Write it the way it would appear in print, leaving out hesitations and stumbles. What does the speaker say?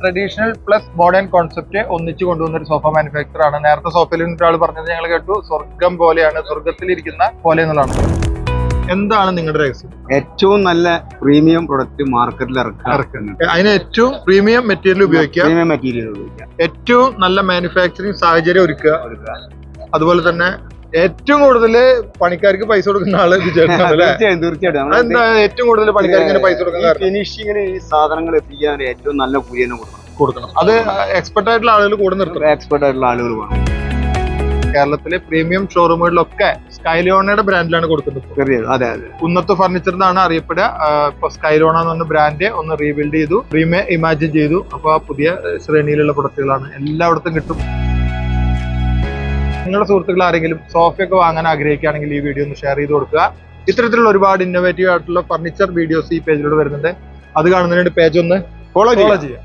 Traditional plus modern concept ഒന്നിച്ചു കൊണ്ടുവന്ന ഒരു സോഫ മാനുഫാക്ചർ ആണ്. നേരത്തെ സോഫയിൽ ഒരാൾ പറഞ്ഞത് ഞങ്ങൾ കേട്ടു, സ്വർഗം പോലെയാണ്, സ്വർഗത്തിലിരിക്കുന്ന പോലെ എന്നുള്ളതാണ്. എന്താണ് നിങ്ങളുടെ രഹസ്യം? ഏറ്റവും നല്ല പ്രീമിയം പ്രൊഡക്റ്റ് മാർക്കറ്റിൽ ഇറക്കുന്നത്, അതിന് ഏറ്റവും പ്രീമിയം മെറ്റീരിയൽ ഉപയോഗിക്കുക, ഏറ്റവും നല്ല മാനുഫാക്ചറിങ് സാഹചര്യം ഒരുക്കുക, അതുപോലെ തന്നെ ഏറ്റവും കൂടുതൽ പണിക്കാർക്ക് പൈസ കൊടുക്കുന്ന ആള് തീർച്ചയായിട്ടും എന്താ ഏറ്റവും കൂടുതൽ പണിക്കാർക്ക് പൈസ കൊടുക്കുന്ന ഫിനിഷിങ്ങിന് ഈ സാധനങ്ങൾ എത്തിക്കാൻ ഏറ്റവും നല്ല കൂലി കൊടുക്കണം. അത് എക്സ്പെർട്ട് ആയിട്ടുള്ള ആളുകൾ കൂടെ നിർത്തണം. എക്സ്പെർട്ട് ആയിട്ടുള്ള ആളുകൾ വേണം. കേരളത്തിലെ പ്രീമിയം ഷോറൂമുകളിലൊക്കെ സ്കൈലോണയുടെ ബ്രാൻഡിലാണ് കൊടുക്കുന്നത്. അതെ, കുന്നത്ത് ഫർണിച്ചർ എന്നാണ് അറിയപ്പെടുക. ഇപ്പൊ സ്കൈലോണ എന്ന് പറഞ്ഞ ബ്രാൻഡ് ഒന്ന് റീബിൽഡ് ചെയ്തു, ഇമാജിൻ ചെയ്തു. അപ്പൊ ആ പുതിയ ശ്രേണിയിലുള്ള പ്രൊഡക്റ്റുകളാണ് എല്ലായിടത്തും കിട്ടും. നിങ്ങളുടെ സുഹൃത്തുക്കൾ ആരെങ്കിലും സോഫയൊക്കെ വാങ്ങാൻ ആഗ്രഹിക്കുകയാണെങ്കിൽ ഈ വീഡിയോ ഒന്ന് ഷെയർ ചെയ്ത് കൊടുക്കുക. ഇത്തരത്തിലുള്ള ഒരുപാട് ഇന്നോവേറ്റീവ് ആയിട്ടുള്ള ഫർണിച്ചർ വീഡിയോസ് ഈ പേജിലൂടെ വരുന്നുണ്ട്. അത് കാണുന്നതിന് പേജ് ഒന്ന് ഫോളോ ചെയ്യുക.